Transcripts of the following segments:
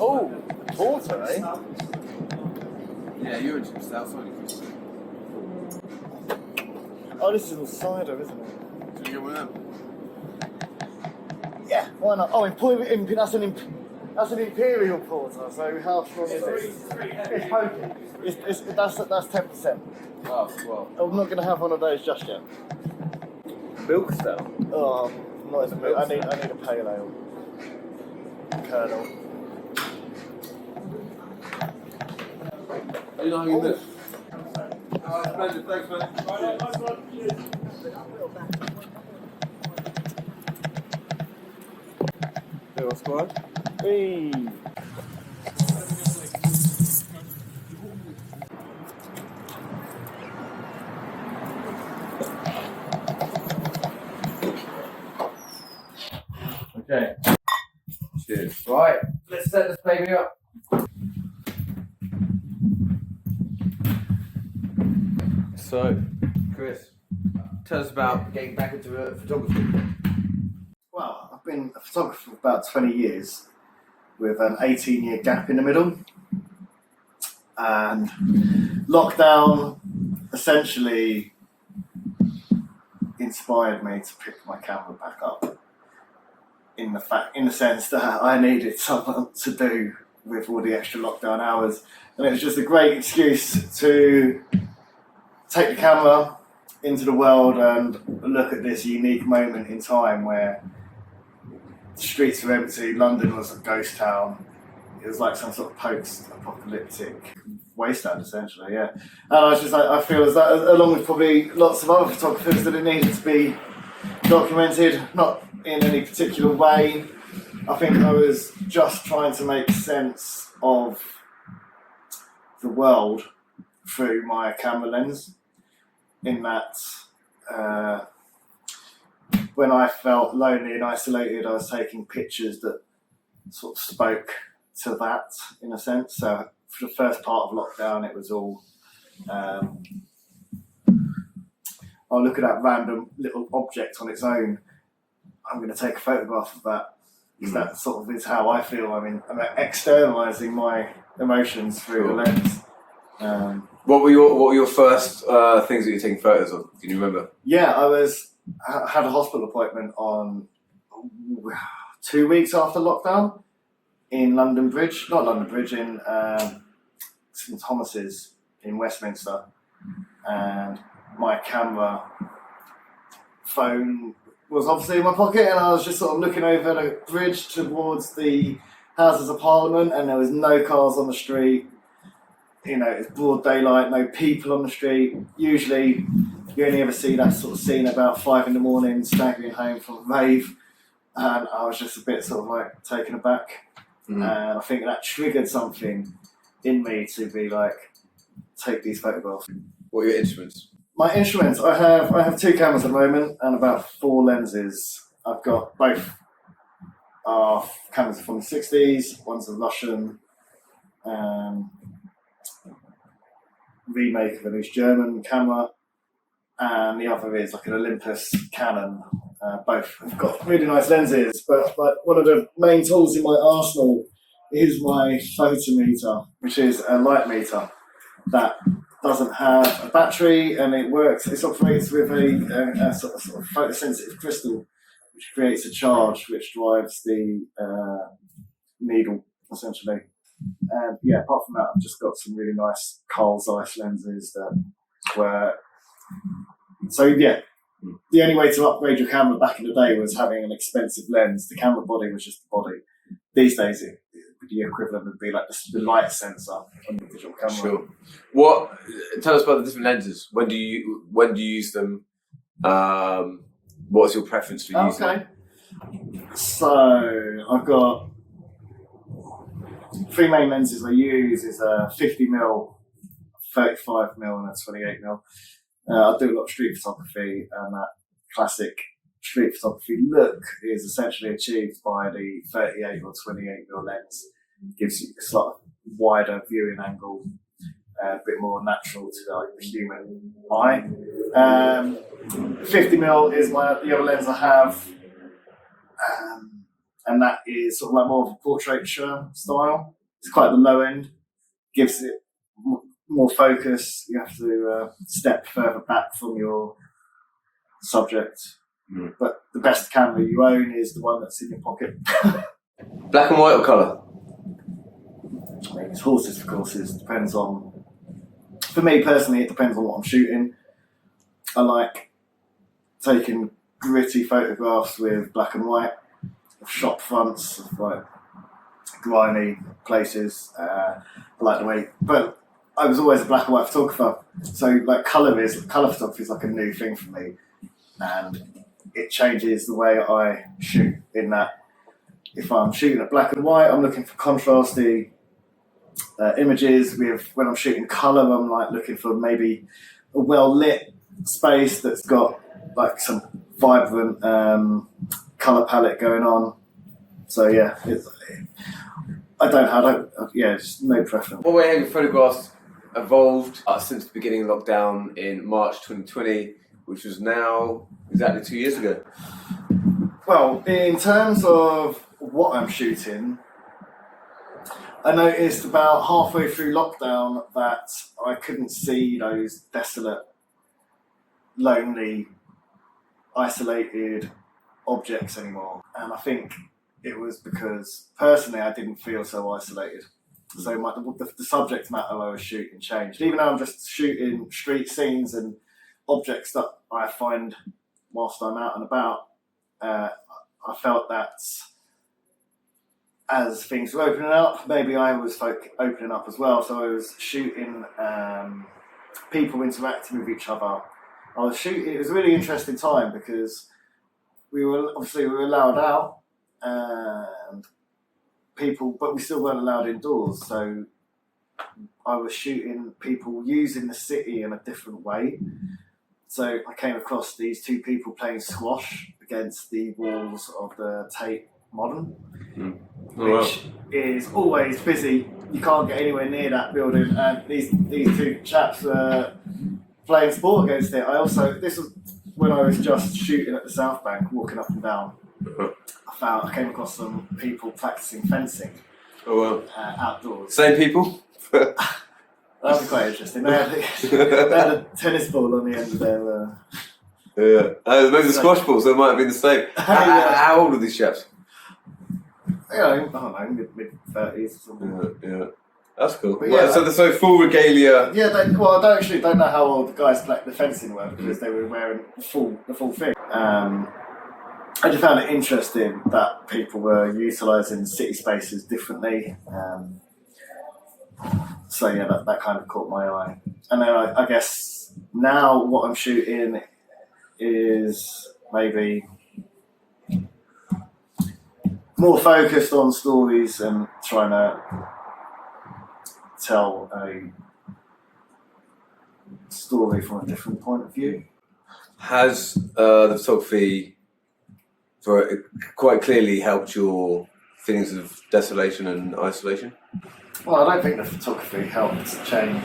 Oh, water, eh? Yeah, you're into stuff, aren't you? Oh, this is all cider, isn't it? Should we get one of them? Yeah, why not? Oh, that's an imperial porter. So how strong is it? It's pokey. That's 10%. Oh, well. I'm not going to have one of those just yet. Milk stout? Oh, I'm not in the mood. I need a pale ale. Colonel. Are you not having this? Splendid, thanks, man. Little squad. Hey. Okay. Cheers. Right, let's set this baby up. So, Chris, tell us about getting back into photography. Well, I've been a photographer for about 20 years with an 18-year gap in the middle. And lockdown essentially inspired me to pick my camera back up in the sense that I needed something to do with all the extra lockdown hours. And it was just a great excuse to take the camera into the world and look at this unique moment in time where the streets were empty, London was a ghost town. It was like some sort of post-apocalyptic wasteland, essentially, yeah. And I was just like, I feel as that, along with probably lots of other photographers, that it needed to be documented, not in any particular way. I think I was just trying to make sense of the world through my camera lens, in that when I felt lonely and isolated, I was taking pictures that sort of spoke to that, in a sense. So for the first part of lockdown, it was all, I'll look at that random little object on its own, I'm going to take a photograph of that. Because that sort of is how I feel. I mean, I'm externalising my emotions through the lens. What were your first things that you were taking photos of? Can you remember? Yeah, I had a hospital appointment on 2 weeks after lockdown in in St Thomas's in Westminster, and my camera phone was obviously in my pocket, and I was just sort of looking over the bridge towards the Houses of Parliament, and there was no cars on the street. You know, it's broad daylight, no people on the street. Usually you only ever see that sort of scene about 5 a.m, staggering home from a rave, and I was just a bit sort of like taken aback. And I think that triggered something in me to be like, take these photographs. What are your instruments? My instruments, I have 2 cameras at the moment and about 4 lenses. I've got both cameras from the 60s, one's a Russian remake of an East German camera, and the other is like an Olympus Canon. Both have got really nice lenses, but like one of the main tools in my arsenal is my photometer, which is a light meter that doesn't have a battery, and it operates with a sort of photosensitive crystal, which creates a charge which drives the needle, essentially. And yeah, apart from that, I've just got some really nice Carl Zeiss lenses that were... So yeah, the only way to upgrade your camera back in the day was having an expensive lens. The camera body was just the body. These days, the equivalent would be like the light sensor on the digital camera. Sure. Tell us about the different lenses. When do you use them? What's your preference for using them? So I've got 3 main lenses I use. Is a 50mm, 35mm, and a 28mm. I do a lot of street photography, and that classic street photography look is essentially achieved by the 38 or 28mm lens. It gives you a slightly wider viewing angle, a bit more natural to like the human eye. 50mm is the other lens I have, and that is sort of like more of a portraiture style. It's quite the low end, gives it more focus. You have to step further back from your subject. But the best camera you own is the one that's in your pocket. Black and white or colour? I mean, it's horses for courses. Depends on. For me personally, it depends on what I'm shooting. I like taking gritty photographs with black and white, of shop fronts, of like grimy places. I like the way, but I was always a black and white photographer, so like colour photography is like a new thing for me, and it changes the way I shoot. In that, if I'm shooting at black and white, I'm looking for contrasty images. When I'm shooting colour, I'm like looking for maybe a well lit space that's got like some vibrant colour palette going on. So yeah, just no preference. What way have your photographs evolved since the beginning of lockdown in March 2020, which was now exactly 2 years ago? Well, in terms of what I'm shooting, I noticed about halfway through lockdown that I couldn't see those desolate, lonely, isolated objects anymore. And I think it was because, personally, I didn't feel so isolated. So the subject matter I was shooting changed. Even though I'm just shooting street scenes and objects that I find whilst I'm out and about, I felt that as things were opening up, maybe I was opening up as well. So I was shooting people interacting with each other. It was a really interesting time because we were allowed out and people, but we still weren't allowed indoors. So I was shooting people using the city in a different way. So I came across these two people playing squash against the walls of the Tate Modern, which is always busy. You can't get anywhere near that building, and these two chaps were playing sport against it. This was when I was just shooting at the South Bank, walking up and down. I came across some people practicing fencing. Outdoors. Same people? That was quite interesting. They had a tennis ball on the end of their. Maybe the squash balls. They might have been the same. How old are these chaps? I don't know, mid-30s or something. Yeah. That's cool. But yeah, so full regalia. Yeah, I don't know how old the guys playing the fencing were because they were wearing the full thing. I just found it interesting that people were utilising city spaces differently. So yeah, that kind of caught my eye. And then I guess now what I'm shooting is maybe more focused on stories and trying to tell a story from a different point of view. Has the photography quite clearly helped your feelings of desolation and isolation? Well, I don't think the photography helped change.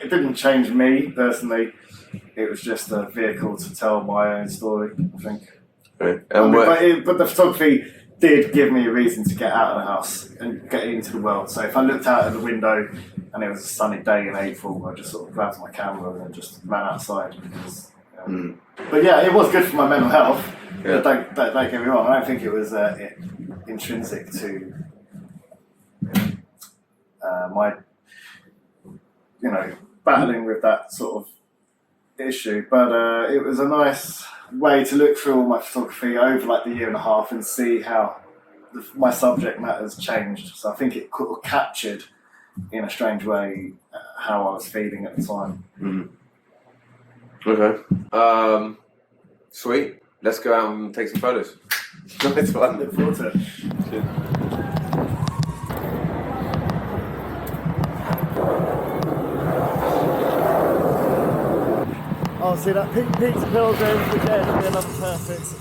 It didn't change me personally. It was just a vehicle to tell my own story, I think. Right. But the photography did give me a reason to get out of the house and get into the world. So if I looked out of the window and it was a sunny day in April, I just sort of grabbed my camera and just ran outside. Because, But yeah, it was good for my mental health. Yeah. But don't get me wrong, I don't think it was intrinsic to my, battling with that sort of issue. But it was a nice way to look through all my photography over like the year and a half and see how my subject matter has changed. So I think it captured in a strange way how I was feeling at the time. Okay. Sweet. Let's go out and take some photos. Nice one. Look forward to it. Cheers. Oh, see that pizza pilgrims again, it'll be another perfect.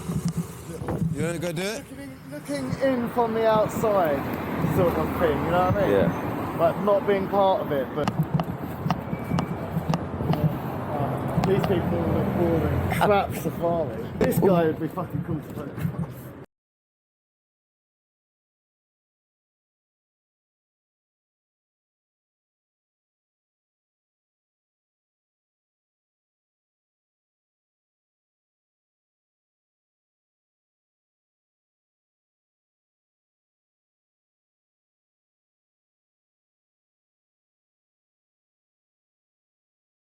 You want to go do it? Looking in from the outside, sort of thing, you know what I mean? Yeah. Like not being part of it, but these people look boring. Crap safari. This guy would be fucking cool to photograph.